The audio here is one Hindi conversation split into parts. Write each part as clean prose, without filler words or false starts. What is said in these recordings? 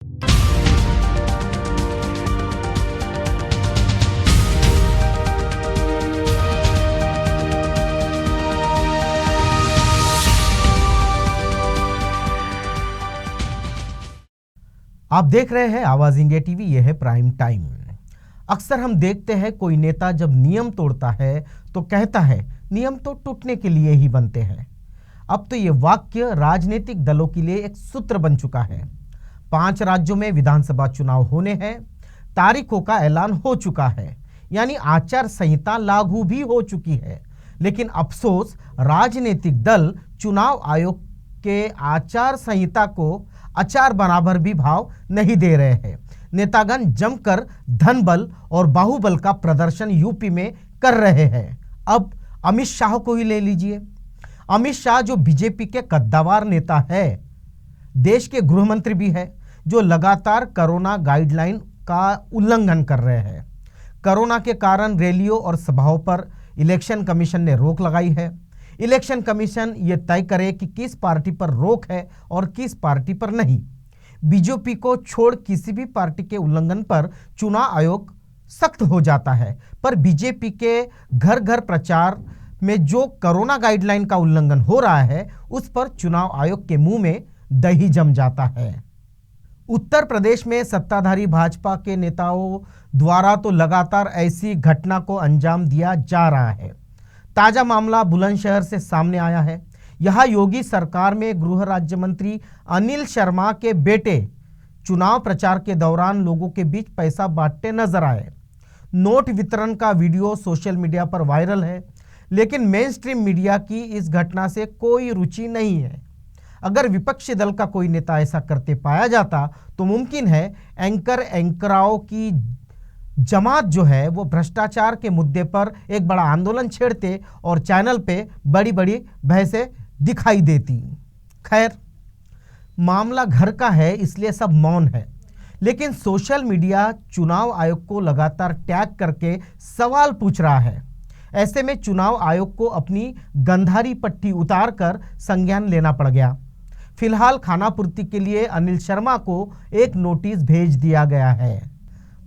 आप देख रहे हैं आवाज इंडिया टीवी। यह है प्राइम टाइम। अक्सर हम देखते हैं कोई नेता जब नियम तोड़ता है तो कहता है नियम तो टूटने के लिए ही बनते हैं। अब तो ये वाक्य राजनीतिक दलों के लिए एक सूत्र बन चुका है। 5 राज्यों में विधानसभा चुनाव होने हैं, तारीखों का ऐलान हो चुका है, यानी आचार संहिता लागू भी हो चुकी है। लेकिन अफसोस, राजनीतिक दल चुनाव आयोग के आचार संहिता को अचार बराबर भी भाव नहीं दे रहे हैं। नेतागण जमकर धन बल और बाहुबल का प्रदर्शन यूपी में कर रहे हैं। अब अमित शाह को ही ले लीजिए। अमित शाह जो बीजेपी के कद्दावर नेता है, देश के गृह मंत्री भी है, जो लगातार कोरोना गाइडलाइन का उल्लंघन कर रहे हैं। कोरोना के कारण रैलियों और सभाओं पर इलेक्शन कमीशन ने रोक लगाई है। इलेक्शन कमीशन ये तय करे कि किस पार्टी पर रोक है और किस पार्टी पर नहीं। बीजेपी को छोड़ किसी भी पार्टी के उल्लंघन पर चुनाव आयोग सख्त हो जाता है, पर बीजेपी के घर घर प्रचार में जो कोरोना गाइडलाइन का उल्लंघन हो रहा है उस पर चुनाव आयोग के मुंह में दही जम जाता है। उत्तर प्रदेश में सत्ताधारी भाजपा के नेताओं द्वारा तो लगातार ऐसी घटना को अंजाम दिया जा रहा है। ताजा मामला बुलंदशहर से सामने आया है। यहाँ योगी सरकार में गृह राज्य मंत्री अनिल शर्मा के बेटे चुनाव प्रचार के दौरान लोगों के बीच पैसा बांटते नजर आए। नोट वितरण का वीडियो सोशल मीडिया पर वायरल है, लेकिन मेन स्ट्रीम मीडिया की इस घटना से कोई रुचि नहीं है। अगर विपक्षी दल का कोई नेता ऐसा करते पाया जाता तो मुमकिन है एंकराओं की जमात जो है वो भ्रष्टाचार के मुद्दे पर एक बड़ा आंदोलन छेड़ते और चैनल पे बड़ी बड़ी बहसें दिखाई देती। खैर, मामला घर का है इसलिए सब मौन है, लेकिन सोशल मीडिया चुनाव आयोग को लगातार टैग करके सवाल पूछ रहा है। ऐसे में चुनाव आयोग को अपनी गंधारी पट्टी उतार कर संज्ञान लेना पड़ गया। फिलहाल खानापूर्ति के लिए अनिल शर्मा को एक नोटिस भेज दिया गया है।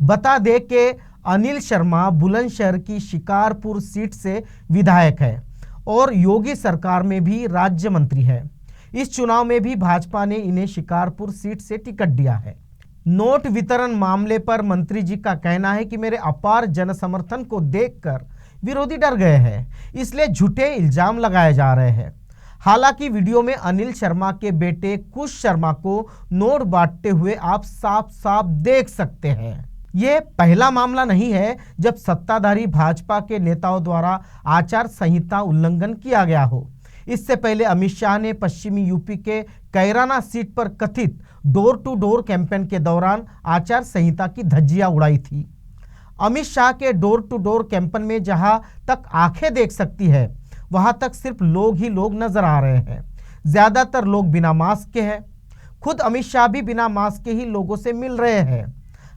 बता दें कि अनिल शर्मा बुलंदशहर की शिकारपुर सीट से विधायक है और योगी सरकार में भी राज्य मंत्री है। इस चुनाव में भी भाजपा ने इन्हें शिकारपुर सीट से टिकट दिया है। नोट वितरण मामले पर मंत्री जी का कहना है कि मेरे अपार जनसमर्थन को देखकर विरोधी डर गए हैं, इसलिए झूठे इल्जाम लगाए जा रहे हैं। हालांकि वीडियो में अनिल शर्मा के बेटे कुश शर्मा को नोट बांटते हुए आप साफ साफ देख सकते हैं। ये पहला मामला नहीं है जब सत्ताधारी भाजपा के नेताओं द्वारा आचार संहिता उल्लंघन किया गया हो। इससे पहले अमित शाह ने पश्चिमी यूपी के कैराना सीट पर कथित डोर टू डोर कैंपेन के दौरान आचार संहिता की धज्जियां उड़ाई थी। अमित शाह के डोर टू डोर कैंपेन में जहां तक आंखें देख सकती है वहां तक सिर्फ लोग ही लोग नजर आ रहे हैं। ज्यादातर लोग बिना मास्क के हैं। खुद अमित शाह भी बिना मास्क के ही लोगों से मिल रहे हैं,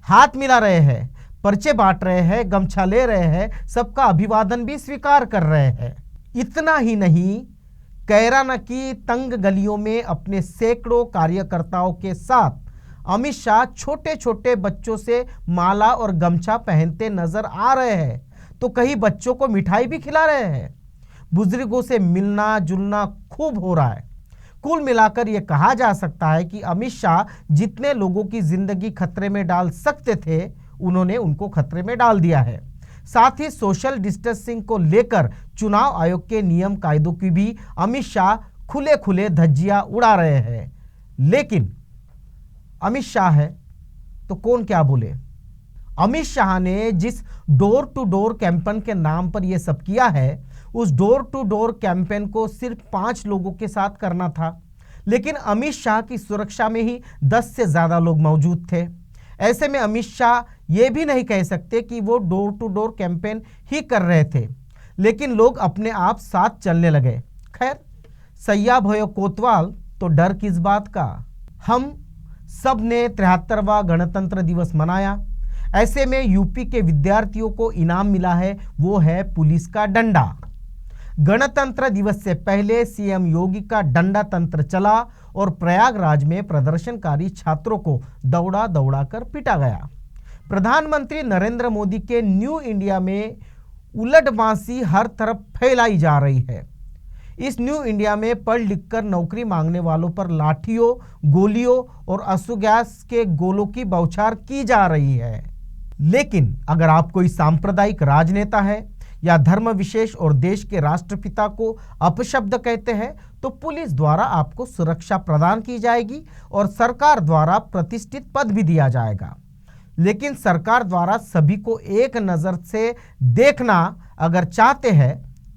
हाथ मिला रहे हैं, पर्चे बांट रहे हैं, गमछा ले रहे हैं, सबका अभिवादन भी स्वीकार कर रहे हैं। इतना ही नहीं, कैराना की तंग गलियों में अपने सैकड़ों कार्यकर्ताओं के साथ अमित शाह छोटे छोटे बच्चों से माला और गमछा पहनते नजर आ रहे हैं, तो कई बच्चों को मिठाई भी खिला रहे हैं। बुजुर्गों से मिलना जुलना खूब हो रहा है। कुल मिलाकर यह कहा जा सकता है कि अमित शाह जितने लोगों की जिंदगी खतरे में डाल सकते थे उन्होंने उनको खतरे में डाल दिया है। साथ ही सोशल डिस्टेंसिंग को लेकर चुनाव आयोग के नियम कायदों की भी अमित शाह खुले खुले धज्जियां उड़ा रहे हैं। लेकिन अमित शाह है तो कौन क्या बोले। अमित शाह ने जिस डोर टू डोर कैंपेन के नाम पर यह सब किया है, उस डोर टू डोर कैंपेन को सिर्फ 5 लोगों के साथ करना था, लेकिन अमित शाह की सुरक्षा में ही 10 से ज्यादा लोग मौजूद थे। ऐसे में अमित शाह ये भी नहीं कह सकते कि वो डोर टू डोर कैंपेन ही कर रहे थे, लेकिन लोग अपने आप साथ चलने लगे। खैर, सैया भयो कोतवाल तो डर किस बात का। हम सब ने 73वां गणतंत्र दिवस मनाया। ऐसे में यूपी के विद्यार्थियों को इनाम मिला है, वो है पुलिस का डंडा। गणतंत्र दिवस से पहले सीएम योगी का डंडा तंत्र चला और प्रयागराज में प्रदर्शनकारी छात्रों को दौड़ा दौड़ा कर पीटा गया। प्रधानमंत्री नरेंद्र मोदी के न्यू इंडिया में उलटबांसी हर तरफ फैलाई जा रही है। इस न्यू इंडिया में पढ़ लिखकर नौकरी मांगने वालों पर लाठियों, गोलियों और आंसू गैस के गोलों की बौछार की जा रही है। लेकिन अगर आप कोई सांप्रदायिक राजनेता है या धर्म विशेष और देश के राष्ट्रपिता को अपशब्द कहते हैं तो पुलिस द्वारा आपको सुरक्षा प्रदान की जाएगी और सरकार द्वारा प्रतिष्ठित पद भी दिया जाएगा। लेकिन सरकार द्वारा सभी को एक नज़र से देखना अगर चाहते हैं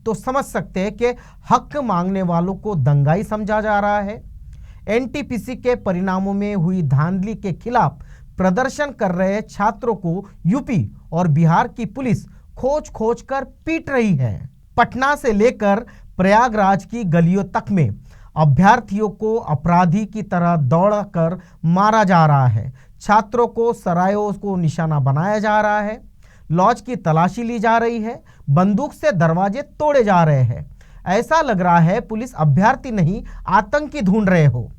तो समझ सकते हैं कि हक मांगने वालों को दंगाई समझा जा रहा है। एनटीपीसी के परिणामों में हुई धांधली के खिलाफ प्रदर्शन कर रहे छात्रों को यूपी और बिहार की पुलिस खोज खोज कर पीट रही है। पटना से लेकर प्रयागराज की गलियों तक में अभ्यर्थियों को अपराधी की तरह दौड़कर मारा जा रहा है। छात्रों को सरायों को निशाना बनाया जा रहा है। लॉज की तलाशी ली जा रही है। बंदूक से दरवाजे तोड़े जा रहे हैं। ऐसा लग रहा है पुलिस अभ्यर्थी नहीं आतंकी ढूंढ रहे हो।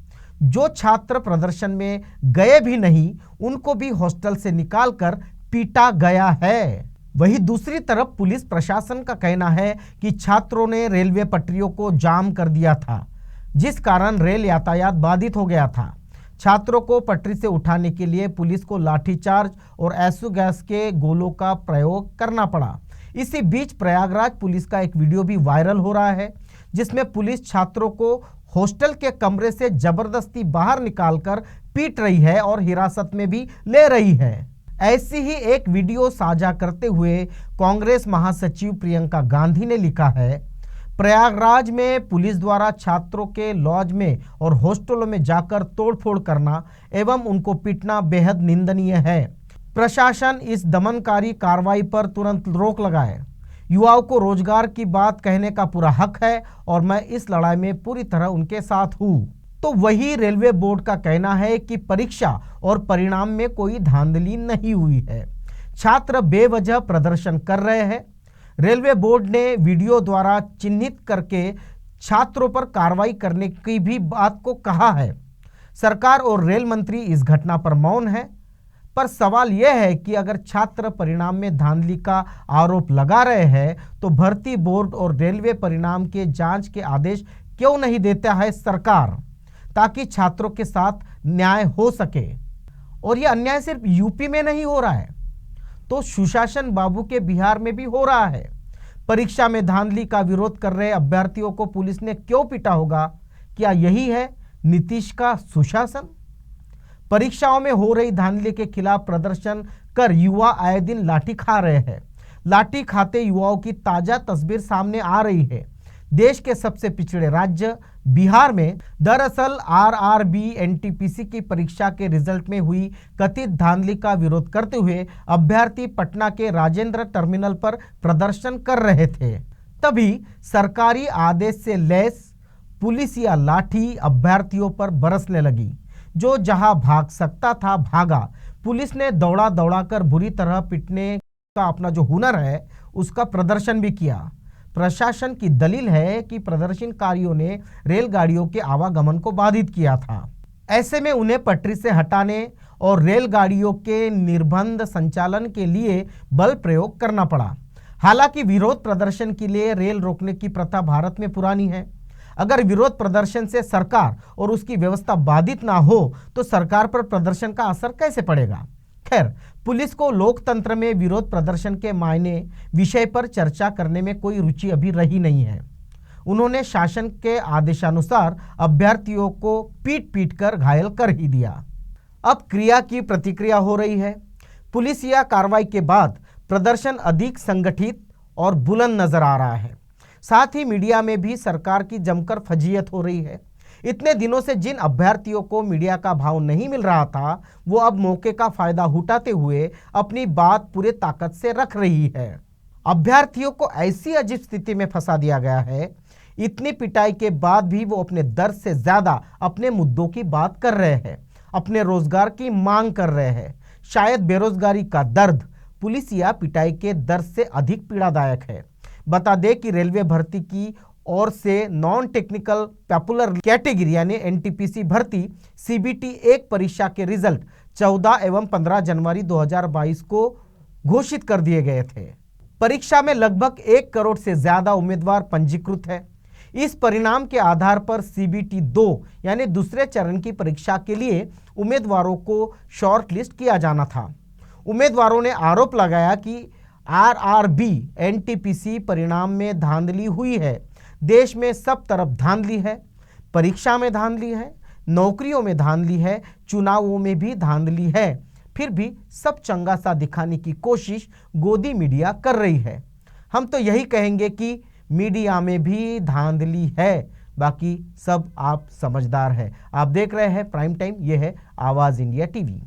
जो छात्र प्रदर्शन में गए भी नहीं उनको भी हॉस्टल से निकालकर पीटा गया है। वहीं दूसरी तरफ पुलिस प्रशासन का कहना है कि छात्रों ने रेलवे पटरियों को जाम कर दिया था, जिस कारण रेल यातायात बाधित हो गया था। छात्रों को पटरी से उठाने के लिए पुलिस को लाठीचार्ज और आंसू गैस के गोलों का प्रयोग करना पड़ा। इसी बीच प्रयागराज पुलिस का एक वीडियो भी वायरल हो रहा है, जिसमें पुलिस छात्रों को हॉस्टल के कमरे से जबरदस्ती बाहर निकालकर पीट रही है और हिरासत में भी ले रही है। ऐसी ही एक वीडियो साझा करते हुए कांग्रेस महासचिव प्रियंका गांधी ने लिखा है, प्रयागराज में पुलिस द्वारा छात्रों के लॉज में और हॉस्टलों में जाकर तोड़फोड़ करना एवं उनको पीटना बेहद निंदनीय है। प्रशासन इस दमनकारी कार्रवाई पर तुरंत रोक लगाए। युवाओं को रोजगार की बात कहने का पूरा हक है और मैं इस लड़ाई में पूरी तरह उनके साथ हूँ। तो वही रेलवे बोर्ड का कहना है कि परीक्षा और परिणाम में कोई धांधली नहीं हुई है। छात्र बेवजह प्रदर्शन कर रहे हैं। रेलवे बोर्ड ने वीडियो द्वारा चिन्हित करके छात्रों पर कार्रवाई करने की भी बात को कहा है। सरकार और रेल मंत्री इस घटना पर मौन है। पर सवाल यह है कि अगर छात्र परिणाम में धांधली का आरोप लगा रहे हैं तो भर्ती बोर्ड और रेलवे परिणाम के जांच के आदेश क्यों नहीं देता है सरकार, ताकि छात्रों के साथ न्याय हो सके। और यह अन्याय सिर्फ यूपी में नहीं हो रहा है तो सुशासन बाबू के बिहार में भी हो रहा है। परीक्षा में धांधली का विरोध कर रहे अभ्यर्थियों को पुलिस ने क्यों पीटा होगा? क्या यही है नीतीश का सुशासन? परीक्षाओं में हो रही धांधली के खिलाफ प्रदर्शन कर युवा आए दिन लाठी खा रहे हैं। लाठी खाते युवाओं की ताजा तस्वीर सामने आ रही है। देश के सबसे पिछड़े राज्य बिहार में दरअसल आरआरबी एनटीपीसी की परीक्षा के रिजल्ट में हुई कथित धांधली का विरोध करते हुए अभ्यर्थी पटना के राजेंद्र टर्मिनल पर प्रदर्शन कर रहे थे। तभी सरकारी आदेश से लैस पुलिस या लाठी अभ्यर्थियों पर बरसने लगी। जो जहां भाग सकता था भागा। पुलिस ने दौड़ा दौड़ा कर बुरी तरह पीटने का अपना जो हुनर है उसका प्रदर्शन भी किया। प्रशासन की दलील है कि प्रदर्शनकारियों ने रेलगाड़ियों के आवागमन को बाधित किया था। ऐसे में उन्हें पटरी से हटाने और रेलगाड़ियों के निर्बाध संचालन के लिए बल प्रयोग करना पड़ा। हालांकि विरोध प्रदर्शन के लिए रेल रोकने की प्रथा भारत में पुरानी है। अगर विरोध प्रदर्शन से सरकार और उसकी व्यवस्था बाधित ना हो तो सरकार पर प्रदर्शन का असर कैसे पड़ेगा? खैर, पुलिस को लोकतंत्र में विरोध प्रदर्शन के मायने विषय पर चर्चा करने में कोई रुचि अभी रही नहीं है। उन्होंने शासन के आदेशानुसार अभ्यर्थियों को पीट पीट कर घायल कर ही दिया। अब क्रिया की प्रतिक्रिया हो रही है। पुलिस या कार्रवाई के बाद प्रदर्शन अधिक संगठित और बुलंद नजर आ रहा है। साथ ही मीडिया में भी सरकार की जमकर फजीयत हो रही है। इतने दिनों से जिन अभ्यर्थियों को मीडिया का भाव नहीं मिल रहा था वो अब मौके का फायदा उठाते हुए अपनी बात पूरे ताकत से रख रही है। अभ्यर्थियों को ऐसी अजीब स्थिति में फंसा दिया गया है। इतनी पिटाई के बाद भी वो अपने दर्द से ज्यादा अपने मुद्दों की बात कर रहे हैं, अपने रोजगार की मांग कर रहे हैं। शायद बेरोजगारी का दर्द पुलिस या पिटाई के दर्द से अधिक पीड़ादायक है। बता दें कि रेलवे भर्ती की ओर से नॉन टेक्निकल पॉपुलर कैटेगरी यानी एनटीपीसी भर्ती सीबीटी 1 परीक्षा के रिजल्ट 14 एवं 15 जनवरी 2022 को घोषित कर दिए गए थे। परीक्षा में लगभग 1 करोड़ से ज्यादा उम्मीदवार पंजीकृत है। इस परिणाम के आधार पर सीबीटी 2 यानी दूसरे चरण की परीक्षा के लिए उम्मीदवारों को शॉर्टलिस्ट किया जाना था। उम्मीदवारों ने आरोप लगाया कि आरआरबी एनटीपीसी परिणाम में धांधली हुई है। देश में सब तरफ धांधली है, परीक्षा में धांधली है, नौकरियों में धांधली है, चुनावों में भी धांधली है। फिर भी सब चंगा सा दिखाने की कोशिश गोदी मीडिया कर रही है। हम तो यही कहेंगे कि मीडिया में भी धांधली है, बाकी सब आप समझदार है। आप देख रहे हैं प्राइम टाइम, ये है आवाज इंडिया टीवी।